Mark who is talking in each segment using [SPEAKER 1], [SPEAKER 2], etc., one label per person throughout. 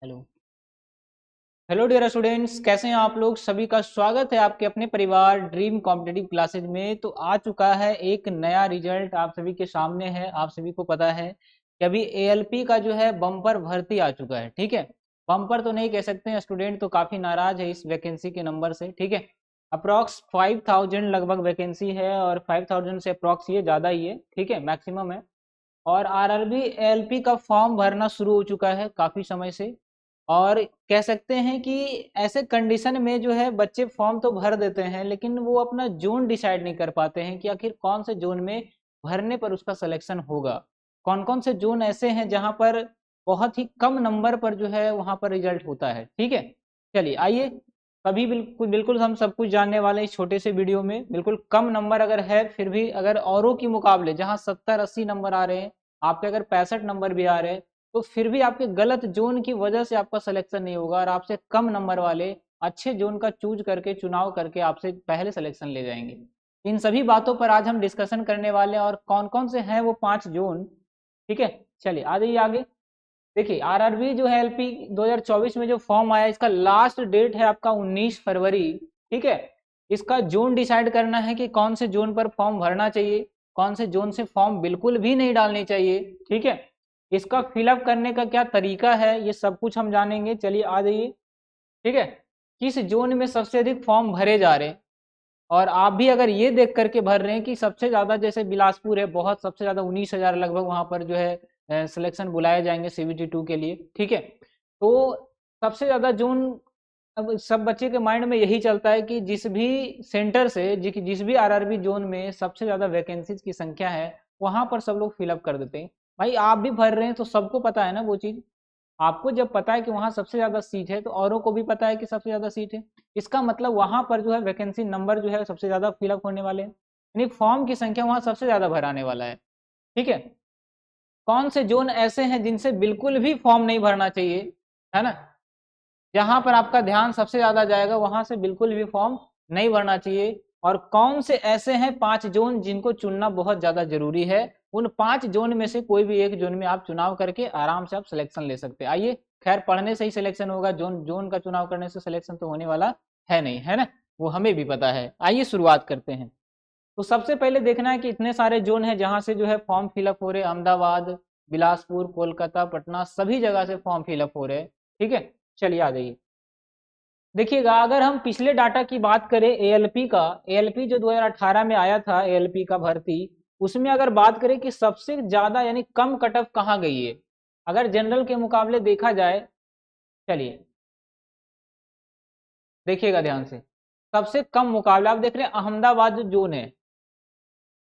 [SPEAKER 1] Hello hello dear students, कैसे हैं आप लोग। सभी का स्वागत है आपके अपने परिवार ड्रीम कॉम्पिटिटिव क्लासेज में। तो आ चुका है एक नया रिजल्ट आप सभी के सामने है। आप सभी को पता है कि अभी एएलपी का जो है बम्पर भर्ती आ चुका है। ठीक है, बम्पर तो नहीं कह सकते हैं, स्टूडेंट तो काफ़ी नाराज है इस वैकेंसी के नंबर से। ठीक है, अप्रॉक्स 5000 लगभग वैकेंसी है और 5000 से अप्रॉक्स ये ज़्यादा ही है। ठीक है, मैक्सिमम है। और आरआरबी एएलपी का फॉर्म भरना शुरू हो चुका है काफ़ी समय से। और कह सकते हैं कि ऐसे कंडीशन में जो है बच्चे फॉर्म तो भर देते हैं, लेकिन वो अपना जोन डिसाइड नहीं कर पाते हैं कि आखिर कौन से जोन में भरने पर उसका सिलेक्शन होगा। कौन कौन से जोन ऐसे हैं जहां पर बहुत ही कम नंबर पर जो है वहां पर रिजल्ट होता है। ठीक है, चलिए आइए अभी बिल्कुल बिल्कुल हम सब कुछ जानने वाले हैं इस छोटे से वीडियो में। बिल्कुल कम नंबर अगर है, फिर भी अगर औरों के मुकाबले जहां 70-80 नंबर आ रहे हैं, आपके अगर 65 नंबर भी आ रहे हैं, तो फिर भी आपके गलत जोन की वजह से आपका सिलेक्शन नहीं होगा और आपसे कम नंबर वाले अच्छे जोन का चूज करके चुनाव करके आपसे पहले सिलेक्शन ले जाएंगे। इन सभी बातों पर आज हम डिस्कशन करने वाले हैं और कौन कौन से हैं वो 5 जोन। ठीक है, चलिए आ जाइए आगे। देखिए आरआरबी जो है एलपी 2024 में जो फॉर्म आया, इसका लास्ट डेट है आपका 19 फरवरी। ठीक है, इसका जोन डिसाइड करना है कि कौन से जोन पर फॉर्म भरना चाहिए, कौन से जोन से फॉर्म बिल्कुल भी नहीं डालनी चाहिए। ठीक है, इसका फिलअप करने का क्या तरीका है, ये सब कुछ हम जानेंगे। चलिए आ जाइए। ठीक है, किस जोन में सबसे अधिक फॉर्म भरे जा रहे हैं, और आप भी अगर ये देख करके भर रहे हैं कि सबसे ज़्यादा जैसे बिलासपुर है, बहुत सबसे ज़्यादा 19,000 लगभग वहाँ पर जो है सिलेक्शन बुलाए जाएंगे CBT 2 के लिए। ठीक है, तो सबसे ज़्यादा जोन, अब सब बच्चे के माइंड में यही चलता है कि जिस भी सेंटर से जिस भी आरआरबी जोन में सबसे ज़्यादा वैकेंसीज की संख्या है, वहाँ पर सब लोग फिलअप कर देते हैं। भाई आप भी भर रहे हैं तो सबको पता है ना वो चीज़। आपको जब पता है कि वहाँ सबसे ज़्यादा सीट है, तो औरों को भी पता है कि सबसे ज़्यादा सीट है। इसका मतलब वहाँ पर जो है वैकेंसी नंबर जो है सबसे ज़्यादा फिलअप होने वाले हैं, यानी फॉर्म की संख्या वहाँ सबसे ज़्यादा भराने वाला है। ठीक है, कौन से जोन ऐसे हैं जिनसे बिल्कुल भी फॉर्म नहीं भरना चाहिए, है ना। जहां पर आपका ध्यान सबसे ज्यादा जाएगा वहां से बिल्कुल भी फॉर्म नहीं भरना चाहिए। और कौन से ऐसे हैं 5 जोन जिनको चुनना बहुत ज्यादा जरूरी है। उन 5 जोन में से कोई भी एक जोन में आप चुनाव करके आराम से आप सिलेक्शन ले सकते हैं। आइए, खैर पढ़ने से ही सिलेक्शन होगा, जोन जोन का चुनाव करने से सिलेक्शन तो होने वाला है नहीं, है ना। वो हमें भी पता है। आइए शुरुआत करते हैं। तो सबसे पहले देखना है कि इतने सारे जोन हैं जहां से जो है फॉर्म फिलअप हो रहे हैं। अहमदाबाद, बिलासपुर, कोलकाता, पटना, सभी जगह से फॉर्म फिलअप हो रहे हैं। ठीक है, चलिए आ जाइए। देखिएगा, अगर हम पिछले डाटा की बात करें एएलपी का, एएलपी जो 2018 में आया था एएलपी का भर्ती, उसमें अगर बात करें कि सबसे ज्यादा यानी कम कट ऑफ कहाँ गई है, अगर जनरल के मुकाबले देखा जाए। चलिए देखिएगा ध्यान से, सबसे कम मुकाबला आप देख रहे हैं अहमदाबाद जो जोन है।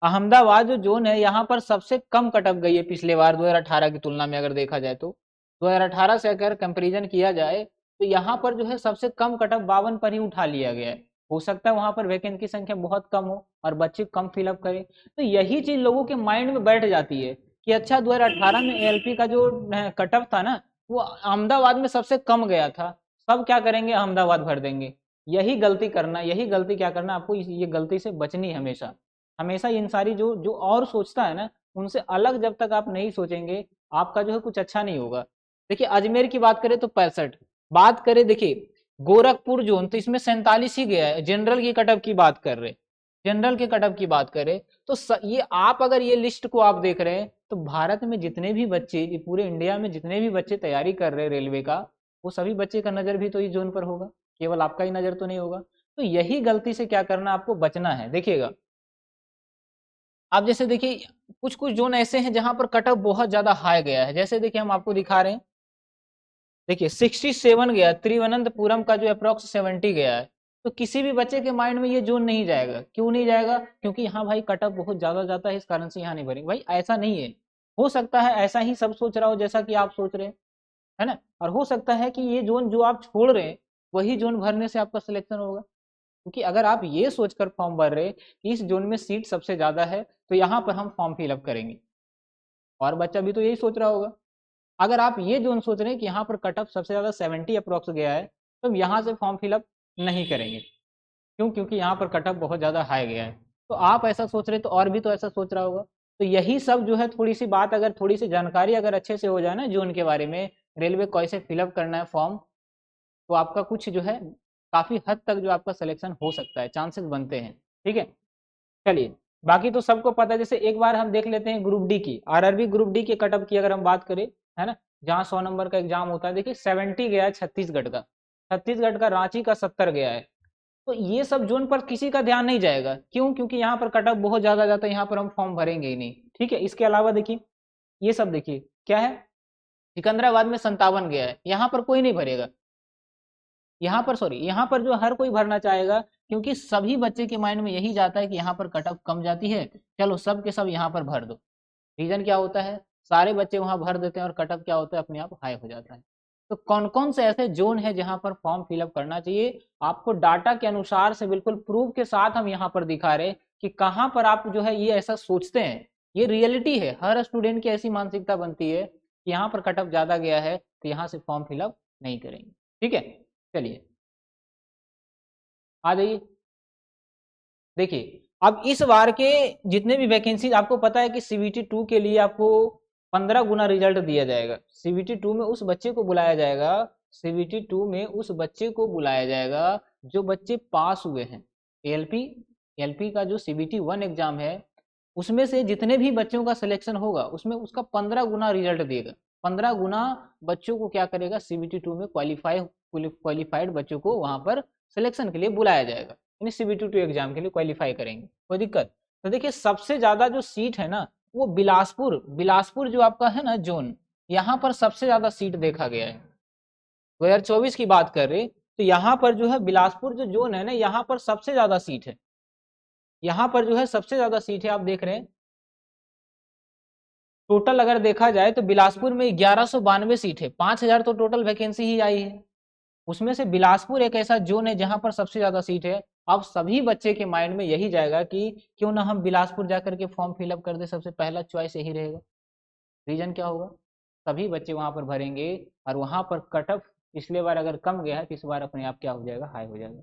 [SPEAKER 1] अहमदाबाद जो जोन है यहाँ पर सबसे कम कट ऑफ गई है पिछले बार 2018 की तुलना में अगर देखा जाए तो। 2018 से अगर कंपैरिजन किया जाए तो यहाँ पर जो है सबसे कम कट ऑफ 52 पर ही उठा लिया गया है। हो सकता है वहां पर वैकेंट की संख्या बहुत कम हो और बच्चे कम फिलअप करें, तो यही चीज लोगों के माइंड में बैठ जाती है कि अच्छा 2018 में एएलपी का जो कट ऑफ था ना, वो अहमदाबाद में सबसे कम गया था, सब क्या करेंगे अहमदाबाद भर देंगे। यही गलती करना, यही गलती क्या करना आपको, ये गलती से बचनी है हमेशा। हमेशा इन सारी जो जो और सोचता है ना, उनसे अलग जब तक आप नहीं सोचेंगे, आपका जो है कुछ अच्छा नहीं होगा। देखिए अजमेर की बात करें तो 65, बात करें देखिए गोरखपुर जोन तो इसमें 47 ही गया है। जनरल की कटअप की बात कर रहे, जनरल के कटअप की बात करें तो ये आप अगर ये लिस्ट को आप देख रहे हैं तो भारत में जितने भी बच्चे, पूरे इंडिया में जितने भी बच्चे तैयारी कर रहे हैं रेलवे का, वो सभी बच्चे का नजर भी तो इस जोन पर होगा, केवल आपका ही नजर तो नहीं होगा। तो यही गलती से क्या करना, आपको बचना है। देखिएगा आप जैसे देखिए कुछ कुछ जोन ऐसे हैं जहां पर कट ऑफ बहुत ज्यादा हाई गया है, जैसे देखिए हम आपको दिखा रहे हैं। देखिए 67 गया, तिरुवनंतपुरम का जो अप्रोक्स 70 गया है। तो किसी भी बच्चे के माइंड में ये जोन नहीं जाएगा। क्यों नहीं जाएगा? क्योंकि यहाँ भाई कट ऑफ बहुत ज्यादा जाता है, इस कारण से यहाँ नहीं भरेंगे। भाई ऐसा नहीं है, हो सकता है ऐसा ही सब सोच रहा हो जैसा कि आप सोच रहे हैं, है ना। और हो सकता है कि ये जोन जो आप छोड़ रहे हैं वही जोन भरने से आपका सिलेक्शन होगा। क्योंकि अगर आप ये सोचकर फॉर्म भर रहे कि इस जोन में सीट सबसे ज्यादा है तो यहाँ पर हम फॉर्म फिलअप करेंगे, और बच्चा भी तो यही सोच रहा होगा। अगर आप ये जोन सोच रहे हैं कि यहाँ पर कट ऑफ सबसे ज्यादा 70 अप्रोक्स गया है, तो हम यहाँ से फॉर्म फिलअप नहीं करेंगे। क्यों? क्योंकि यहाँ पर कट ऑफ बहुत ज्यादा हाई गया है। तो आप ऐसा सोच रहे तो और भी तो ऐसा सोच रहा होगा। तो यही सब जो है थोड़ी सी बात, अगर थोड़ी सी जानकारी अगर अच्छे से हो जाए ना जोन के बारे में, रेलवे कैसे फिलअप करना है फॉर्म, तो आपका कुछ जो है काफी हद तक जो आपका सिलेक्शन हो सकता है, चांसेस बनते हैं। ठीक है, चलिए, बाकी तो सबको पता है। जैसे एक बार हम देख लेते हैं ग्रुप डी की, आरआरबी ग्रुप डी के कटअप की अगर हम बात करें, है ना, जहाँ 100 नंबर का एग्जाम होता है, देखिए 70 गया है छत्तीसगढ़ का, छत्तीसगढ़ का, रांची का 70 गया है। तो ये सब जोन पर किसी का ध्यान नहीं जाएगा, क्यों? क्योंकि यहाँ पर कटअप बहुत ज्यादा जाता है, यहाँ पर हम फॉर्म भरेंगे ही नहीं। ठीक है, इसके अलावा देखिए ये सब, देखिए क्या है, सिकंदराबाद में 57 गया है, यहाँ पर कोई नहीं भरेगा, यहाँ पर सॉरी, यहाँ पर जो हर कोई भरना चाहेगा, क्योंकि सभी बच्चे के माइंड में यही जाता है कि यहाँ पर कटअप कम जाती है, चलो सब के सब यहाँ पर भर दो। रीजन क्या होता है, सारे बच्चे वहां भर देते हैं और कटअप क्या होता है, अपने आप हाई हो जाता है। तो कौन कौन से ऐसे जोन है जहां पर फॉर्म फिलअप करना चाहिए, आपको डाटा के अनुसार से बिल्कुल प्रूफ के साथ हम यहाँ पर दिखा रहे कि कहाँ पर आप जो है ये ऐसा सोचते हैं, ये रियलिटी है, हर स्टूडेंट की ऐसी मानसिकता बनती है कि यहाँ पर कटअप ज्यादा गया है तो यहाँ से फॉर्म फिलअप नहीं करेंगे। ठीक है, चलिए आ जाइए, देखिए अब इस बार के जितने भी वैकेंसी, आपको पता है कि सीबीटी 2 के लिए आपको 15 गुना रिजल्ट दिया जाएगा, सीबीटी 2 में उस बच्चे को बुलाया जाएगा, सीबीटी 2 में उस बच्चे को बुलाया जाएगा जो बच्चे पास हुए हैं। एलपी एलपी का जो सीबीटी 1 एग्जाम है, उसमें से जितने भी बच्चों का सिलेक्शन होगा उसमें उसका 15 गुना रिजल्ट देगा, 15 गुना बच्चों को क्या करेगा, सीबीटी 2 में क्वालिफाइड बच्चों को वहां पर सिलेक्शन के लिए बुलाया जाएगा, यानी सीबीटी 2 एग्जाम के लिए क्वालिफाई करेंगे, कोई दिक्कत? तो देखिए सबसे ज्यादा जो सीट है ना, वो बिलासपुर, बिलासपुर जो आपका है ना जोन, यहाँ पर सबसे ज्यादा सीट देखा गया है। 2024 की बात कर रहे तो यहाँ पर जो है बिलासपुर जो जोन है ना, यहाँ पर सबसे ज्यादा सीट है, यहाँ पर जो है सबसे ज्यादा सीट है, आप देख रहे हैं। टोटल अगर देखा जाए तो बिलासपुर में 1192 सीट है, 5000 तो टोटल वैकेंसी ही आई है, उसमें से बिलासपुर एक ऐसा जोन है जहां पर सबसे ज्यादा सीट है। अब सभी बच्चे के माइंड में यही जाएगा कि क्यों ना हम बिलासपुर जाकर के फॉर्म फिलअप कर दे, सबसे पहला चॉइस यही रहेगा। रीजन क्या होगा, सभी बच्चे वहां पर भरेंगे और वहां पर कट ऑफ पिछले बार अगर कम गया है तो इस बार अपने आप क्या हो जाएगा, हाई हो जाएगा।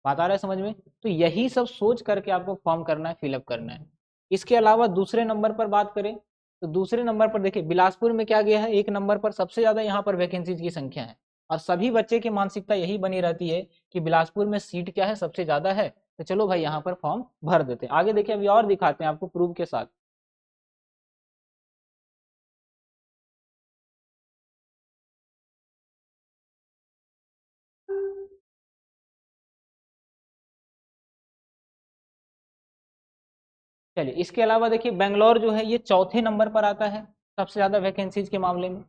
[SPEAKER 1] बात आ रहा है समझ में? तो यही सब सोच करके आपको फॉर्म करना है, फिलअप करना है। इसके अलावा दूसरे नंबर पर बात करें तो दूसरे नंबर पर देखिए बिलासपुर में क्या गया है, एक नंबर पर सबसे ज्यादा यहाँ पर वैकेंसीज की संख्या है, और सभी बच्चे की मानसिकता यही बनी रहती है कि बिलासपुर में सीट क्या है, सबसे ज्यादा है, तो चलो भाई यहाँ पर फॉर्म भर देते हैं। आगे देखिए अभी और दिखाते हैं आपको प्रूफ के साथ। चलिए इसके अलावा देखिए बेंगलोर जो है ये चौथे नंबर पर आता है सबसे ज्यादा वैकेंसीज के मामले में।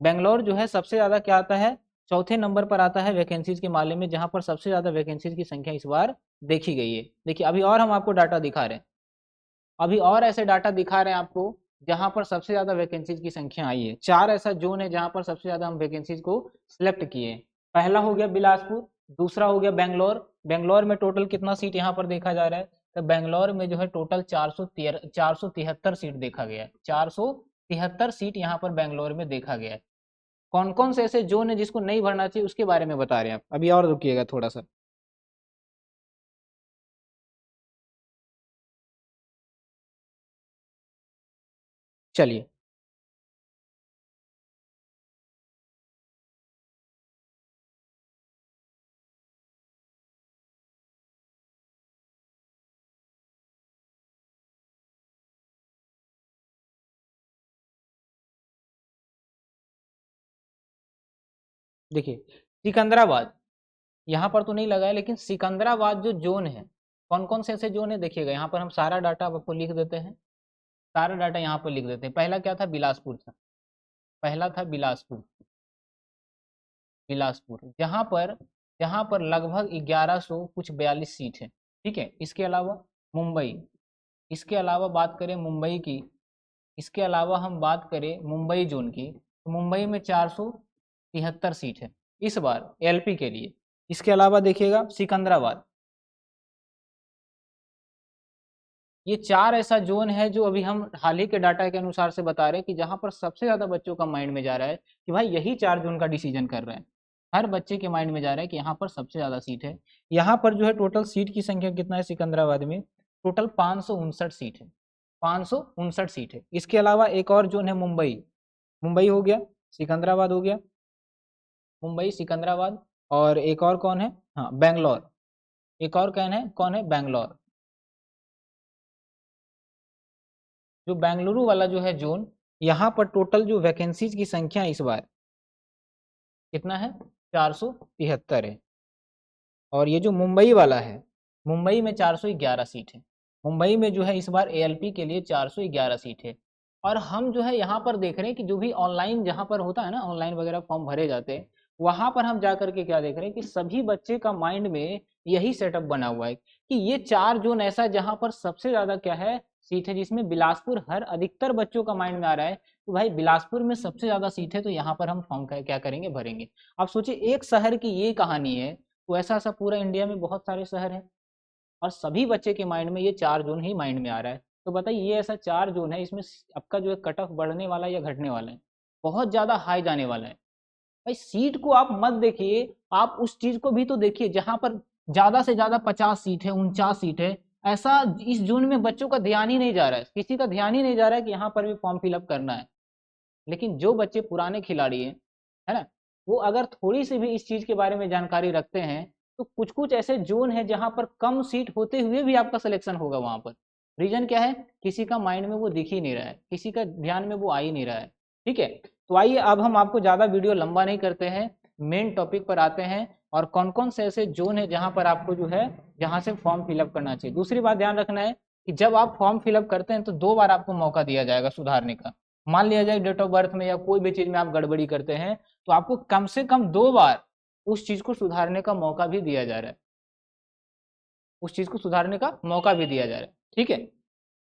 [SPEAKER 1] बेंगलोर जो है सबसे ज्यादा क्या आता है, चौथे नंबर पर आता है वैकेंसीज के मामले में, जहां पर सबसे ज्यादा वैकेंसीज की संख्या इस बार देखी गई है। देखिए अभी और हम आपको डाटा दिखा रहे हैं, अभी और ऐसे डाटा दिखा रहे हैं आपको जहां पर सबसे ज्यादा वैकेंसीज की संख्या आई है। चार ऐसा जोन है जहां पर सबसे ज्यादा हम वैकेंसीज को सिलेक्ट किए हैं। पहला हो गया बिलासपुर, दूसरा हो गया बेंगलोर, बेंगलोर में टोटल कितना सीट यहाँ पर देखा जा रहा है, तो बेंगलोर में जो है टोटल 473 सीट देखा गया है, 473 सीट यहाँ पर बेंगलोर में देखा गया है। कौन कौन से ऐसे जोन है जिसको नहीं भरना चाहिए उसके बारे में बता रहे हैं आप, अभी और रुकिएगा थोड़ा सा। चलिए देखिए सिकंदराबाद, यहाँ पर तो नहीं लगा है, लेकिन सिकंदराबाद जो जोन है, कौन कौन से ऐसे जोन है देखिएगा, यहाँ पर हम सारा डाटा आपको लिख देते हैं, सारा डाटा यहाँ पर लिख देते हैं। पहला क्या था, बिलासपुर था, पहला था बिलासपुर, बिलासपुर जहाँ पर लगभग 1100 कुछ 42 सीट है। ठीक है, इसके अलावा मुंबई, इसके अलावा बात करें मुंबई की, इसके अलावा हम बात करें मुंबई जोन की, तो मुंबई में 473 सीट है इस बार एलपी के लिए। इसके अलावा देखिएगा सिकंदराबाद, ये चार ऐसा जोन है जो अभी हम हाल ही के डाटा के अनुसार से बता रहे हैं कि जहां पर सबसे ज्यादा बच्चों का माइंड में जा रहा है कि भाई यही चार जोन का डिसीजन कर रहे हैं, हर बच्चे के माइंड में जा रहा है कि यहाँ पर सबसे ज्यादा सीट है। यहाँ पर जो है टोटल सीट की संख्या कितना है सिकंदराबाद में, टोटल 559 सीट है, 559 सीट है। इसके अलावा एक और जोन है मुंबई, मुंबई हो गया, सिकंदराबाद हो गया, मुंबई सिकंदराबाद, और एक और कौन है, हाँ बेंगलोर, एक और कौन है बेंगलोर। जो बेंगलुरु वाला जो है जोन, यहाँ पर टोटल जो वैकेंसीज की संख्या इस बार कितना है, 473 है। और ये जो मुंबई वाला है, मुंबई में 411 सीट है। मुंबई में जो है इस बार एएलपी के लिए 411 सीट है। और हम जो है यहाँ पर देख रहे हैं कि जो भी ऑनलाइन जहाँ पर होता है ना, ऑनलाइन वगैरह फॉर्म भरे जाते हैं, वहां पर हम जा करके क्या देख रहे हैं कि सभी बच्चे का माइंड में यही सेटअप बना हुआ है कि ये 4 जोन ऐसा है जहाँ पर सबसे ज्यादा क्या है, सीट है, जिसमें बिलासपुर हर अधिकतर बच्चों का माइंड में आ रहा है तो भाई बिलासपुर में सबसे ज्यादा सीट है, तो यहाँ पर हम फॉर्म क्या करेंगे, भरेंगे। आप सोचिए एक शहर की ये कहानी है, तो ऐसा ऐसा पूरा इंडिया में बहुत सारे शहर हैं और सभी बच्चे के माइंड में ये 4 जोन ही माइंड में आ रहा है। तो बताइए ये ऐसा 4 जोन है, इसमें आपका जो है कट ऑफ बढ़ने वाला है या घटने वाला है, बहुत ज्यादा हाई जाने वाला है। भाई सीट को आप मत देखिए, आप उस चीज को भी तो देखिए जहां पर ज्यादा से ज्यादा 50 सीट है, 49 सीट है, ऐसा इस जोन में बच्चों का ध्यान ही नहीं जा रहा है, किसी का ध्यान ही नहीं जा रहा है कि यहाँ पर भी फॉर्म फिलअप करना है। लेकिन जो बच्चे पुराने खिलाड़ी हैं, है ना, वो अगर थोड़ी सी भी इस चीज के बारे में जानकारी रखते हैं तो कुछ कुछ ऐसे जोन है जहां पर कम सीट होते हुए भी आपका सिलेक्शन होगा वहां पर। रीजन क्या है, किसी का माइंड में वो दिख ही नहीं रहा है, किसी का ध्यान में वो आ ही नहीं रहा है। ठीक है, तो आइए अब हम आपको ज्यादा वीडियो लंबा नहीं करते हैं, मेन टॉपिक पर आते हैं और कौन कौन से ऐसे जोन है जहां पर आपको जो है, जहां से फॉर्म फिलअप करना चाहिए। दूसरी बात ध्यान रखना है कि जब आप फॉर्म फिलअप करते हैं तो 2 बार आपको मौका दिया जाएगा सुधारने का। मान लिया जाए डेट ऑफ बर्थ में या कोई भी चीज में आप गड़बड़ी करते हैं तो आपको कम से कम 2 बार उस चीज को सुधारने का मौका भी दिया जा रहा है, उस चीज को सुधारने का मौका भी दिया जा रहा है। ठीक है,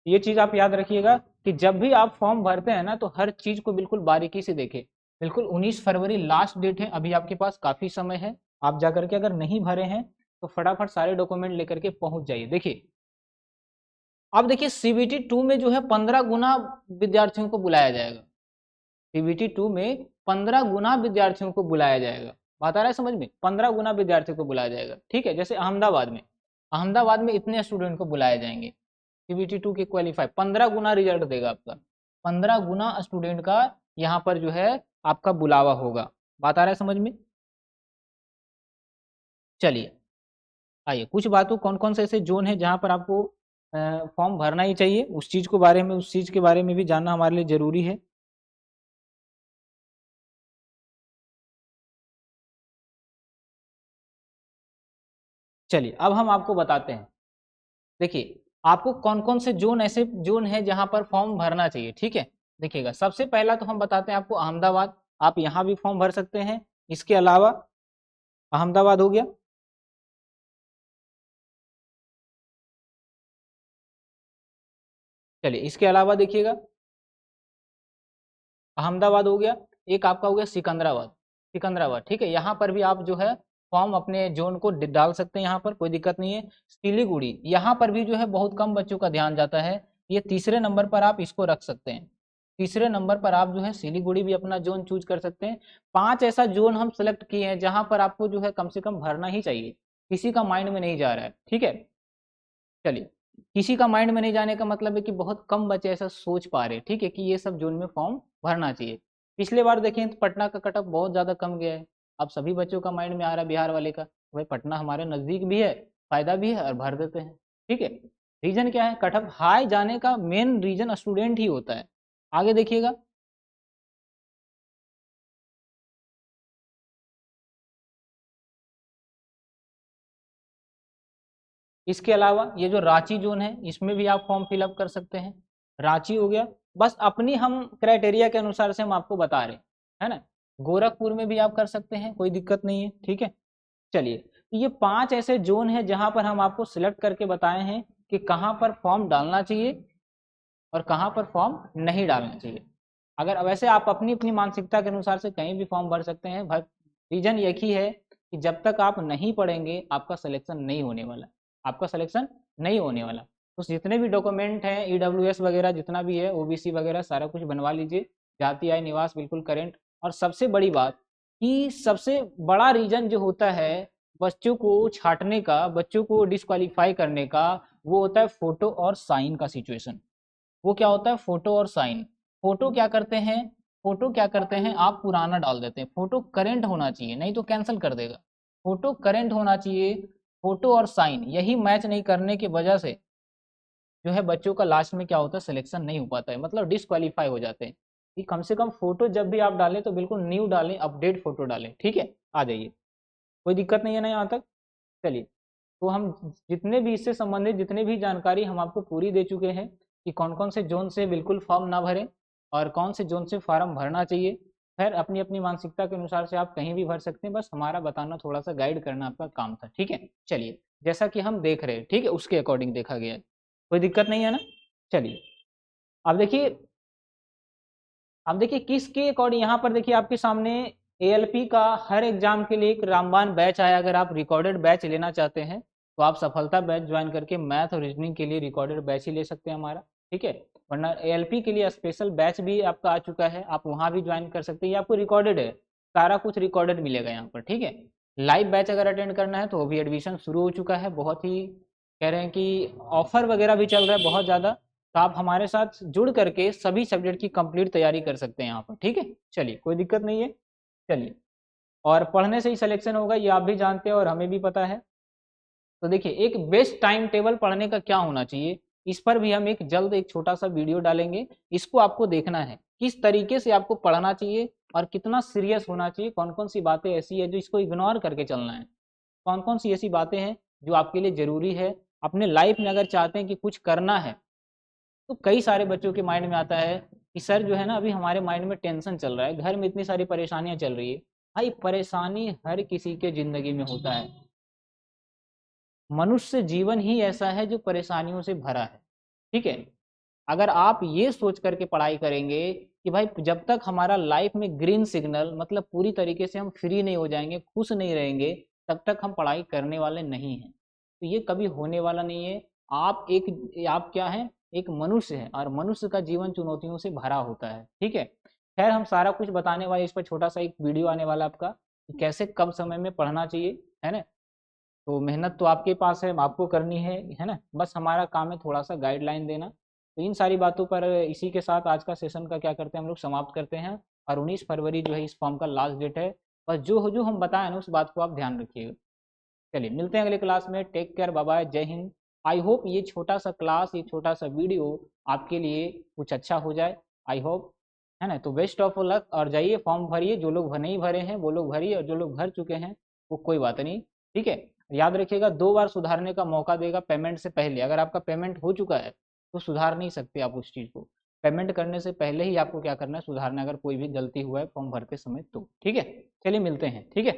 [SPEAKER 1] ये चीज आप याद रखिएगा कि जब भी आप फॉर्म भरते हैं ना तो हर चीज को बिल्कुल बारीकी से देखें। बिल्कुल 19 फरवरी लास्ट डेट है, अभी आपके पास काफी समय है। आप जाकर के अगर नहीं भरे हैं तो फटाफट सारे डॉक्यूमेंट लेकर के पहुंच जाइए। देखिए अब देखिए सीबीटी 2 में जो है 15 गुना विद्यार्थियों को बुलाया जाएगा, सीबीटी 2 में 15 गुना विद्यार्थियों को बुलाया जाएगा। बात आ रहा है समझ में, 15 गुना विद्यार्थियों को बुलाया जाएगा। ठीक है, जैसे अहमदाबाद में इतने स्टूडेंट को बुलाए जाएंगे सीबीटी 2 के क्वालिफाई, 15 गुना रिजल्ट देगा आपका, 15 गुना स्टूडेंट का यहाँ पर जो है आपका बुलावा होगा। बात आ रहा है समझ में। चलिए आइए कुछ बातों, कौन कौन से ऐसे जोन है जहाँ पर आपको फॉर्म भरना ही चाहिए, उस चीज को बारे में, उस चीज के बारे में भी जानना हमारे लिए जरूरी है। चलिए अब हम आपको बताते हैं। देखिए आपको कौन कौन से जोन, ऐसे जोन है जहां पर फॉर्म भरना चाहिए। ठीक है, देखिएगा सबसे पहला तो हम बताते हैं आपको अहमदाबाद, आप यहाँ भी फॉर्म भर सकते हैं। इसके अलावा अहमदाबाद हो गया, चलिए इसके अलावा देखिएगा अहमदाबाद हो गया, एक आपका हो गया सिकंदराबाद, सिकंदराबाद ठीक है, यहाँ पर भी आप जो है फॉर्म अपने जोन को डाल सकते हैं, यहाँ पर कोई दिक्कत नहीं है। सिलीगुड़ी, यहाँ पर भी जो है बहुत कम बच्चों का ध्यान जाता है, ये तीसरे नंबर पर आप इसको रख सकते हैं। तीसरे नंबर पर आप जो है सिलीगुड़ी भी अपना जोन चूज कर सकते हैं। 5 ऐसा जोन हम सेलेक्ट किए हैं जहां पर आपको जो है कम से कम भरना ही चाहिए, किसी का माइंड में नहीं जा रहा है। ठीक है, चलिए किसी का माइंड में नहीं जाने का मतलब है कि बहुत कम बच्चे ऐसा सोच पा रहे हैं, ठीक है, कि ये सब जोन में फॉर्म भरना चाहिए। पिछले बार देखें तो पटना का कट ऑफ बहुत ज़्यादा कम गया है, अब सभी बच्चों का माइंड में आ रहा है बिहार वाले का, भाई पटना हमारे नज़दीक भी है, फायदा भी है और भर देते हैं। ठीक है, रीजन क्या है, कट ऑफ हाई जाने का मेन रीजन स्टूडेंट ही होता है। आगे देखिएगा इसके अलावा ये जो रांची जोन है इसमें भी आप फॉर्म फिलअप कर सकते हैं। रांची हो गया, बस अपनी हम क्राइटेरिया के अनुसार से हम आपको बता रहे हैं, है ना। गोरखपुर में भी आप कर सकते हैं, कोई दिक्कत नहीं है। ठीक है, चलिए तो ये 5 ऐसे जोन है जहां पर हम आपको सिलेक्ट करके बताए हैं कि कहाँ पर फॉर्म डालना चाहिए और कहाँ पर फॉर्म नहीं डालना चाहिए। अगर वैसे आप अपनी अपनी मानसिकता के अनुसार से कहीं भी फॉर्म भर सकते हैं, रीजन एक ही है कि जब तक आप नहीं पढ़ेंगे आपका सिलेक्शन नहीं होने वाला, आपका सिलेक्शन नहीं होने वाला। तो जितने भी डॉक्यूमेंट हैं, ईडब्ल्यूएस वगैरह जितना भी है, ओबीसी वगैरह सारा कुछ बनवा लीजिए, जाति आय निवास बिल्कुल करेंट। और सबसे बड़ी बात कि सबसे बड़ा रीजन जो होता है बच्चों को छांटने का, बच्चों को डिस्क्वालीफाई करने का, वो होता है फोटो और साइन का सिचुएशन। वो क्या होता है, फोटो और साइन। फोटो क्या करते हैं, फोटो क्या करते हैं, आप पुराना डाल देते हैं। फोटो करेंट होना चाहिए, नहीं तो कैंसिल कर देगा। फोटो करेंट होना चाहिए, फोटो और साइन यही मैच नहीं करने की वजह से जो है बच्चों का लास्ट में क्या होता है, सिलेक्शन नहीं हो पाता है, मतलब डिस्क्वालीफाई हो जाते हैं। कि कम से कम फोटो जब भी आप डालें तो बिल्कुल न्यू डालें, अपडेट फोटो डालें, ठीक है। आ जाइए, कोई दिक्कत नहीं है ना यहाँ तक। चलिए, तो हम जितने भी इससे संबंधित जितने भी जानकारी हम आपको पूरी दे चुके हैं कि कौन कौन से जोन से बिल्कुल फॉर्म ना भरें और कौन से जोन से फॉर्म भरना चाहिए। खैर, अपनी अपनी मानसिकता के अनुसार से आप कहीं भी भर सकते हैं, बस हमारा बताना, थोड़ा सा गाइड करना आपका काम था, ठीक है। चलिए, जैसा कि हम देख रहे हैं, ठीक है, उसके अकॉर्डिंग देखा गया है, कोई दिक्कत नहीं है ना। चलिए, अब देखिए, अब देखिए किसके अकॉर्डिंग, यहाँ पर देखिए आपके सामने एएलपी का हर एग्जाम के लिए एक रामबाण बैच आया। अगर आप रिकॉर्डेड बैच लेना चाहते हैं तो आप सफलता बैच ज्वाइन करके मैथ और रीजनिंग के लिए रिकॉर्डेड बैच ही ले सकते हैं हमारा, ठीक है। वरना एएलपी के लिए स्पेशल बैच भी आपका आ चुका है, आप वहाँ भी ज्वाइन कर सकते हैं। ये आपको रिकॉर्डेड है, सारा कुछ रिकॉर्डेड मिलेगा यहाँ पर, ठीक है। लाइव बैच अगर अटेंड करना है तो वो भी एडमिशन शुरू हो चुका है, बहुत ही कह रहे हैं कि ऑफर वगैरह भी चल रहा है बहुत ज़्यादा। तो आप हमारे साथ जुड़ करके सभी सब्जेक्ट की कंप्लीट तैयारी कर सकते हैं यहाँ पर, ठीक है। चलिए, कोई दिक्कत नहीं है। चलिए, और पढ़ने से ही सिलेक्शन होगा ये आप भी जानते हैं और हमें भी पता है। तो देखिए, एक बेस्ट टाइम टेबल पढ़ने का क्या होना चाहिए, इस पर भी हम एक जल्द एक छोटा सा वीडियो डालेंगे। इसको आपको देखना है किस तरीके से आपको पढ़ना चाहिए और कितना सीरियस होना चाहिए, कौन कौन सी बातें ऐसी है जो इसको इग्नोर करके चलना है, कौन कौन सी ऐसी बातें हैं जो आपके लिए ज़रूरी है। अपने लाइफ में अगर चाहते हैं कि कुछ करना है, तो कई सारे बच्चों के माइंड में आता है कि सर जो है ना, अभी हमारे माइंड में टेंशन चल रहा है, घर में इतनी सारी परेशानियां चल रही है। भाई, परेशानी हर किसी के जिंदगी में होता है, मनुष्य जीवन ही ऐसा है जो परेशानियों से भरा है, ठीक है। अगर आप ये सोच करके पढ़ाई करेंगे कि भाई जब तक हमारा लाइफ में ग्रीन सिग्नल, मतलब पूरी तरीके से हम फ्री नहीं हो जाएंगे, खुश नहीं रहेंगे, तब तक हम पढ़ाई करने वाले नहीं हैं, तो ये कभी होने वाला नहीं है। आप क्या हैं, एक मनुष्य है और मनुष्य का जीवन चुनौतियों से भरा होता है, ठीक है। खैर, हम सारा कुछ बताने वाले, इस पर छोटा सा एक वीडियो आने वाला आपका कि कैसे कम समय में पढ़ना चाहिए, है ना। तो मेहनत तो आपके पास है, आपको करनी है ना, बस हमारा काम है थोड़ा सा गाइडलाइन देना। तो इन सारी बातों पर इसी के साथ आज का सेशन का क्या करते हैं, हम लोग समाप्त करते हैं। और 19 फरवरी जो है इस फॉर्म का लास्ट डेट है। बस जो जो हम बताएं ना उस बात को आप ध्यान रखिएगा। चलिए, मिलते हैं अगले क्लास में। टेक केयर, बाय बाय, जय हिंद। आई होप ये छोटा सा क्लास, ये छोटा सा वीडियो आपके लिए कुछ अच्छा हो जाए, आई होप, है ना। तो बेस्ट ऑफ लक, और जाइए फॉर्म भरिए, जो लोग नहीं भरे हैं वो लोग भरिए, और जो लोग भर चुके हैं वो कोई बात नहीं, ठीक है। याद रखिएगा, 2 बार सुधारने का मौका देगा पेमेंट से पहले। अगर आपका पेमेंट हो चुका है तो सुधार नहीं सकते आप उस चीज़ को, पेमेंट करने से पहले ही आपको क्या करना है, सुधारना, अगर कोई भी गलती हुआ है फॉर्म भरते समय तो, ठीक है। चलिए, मिलते हैं, ठीक है।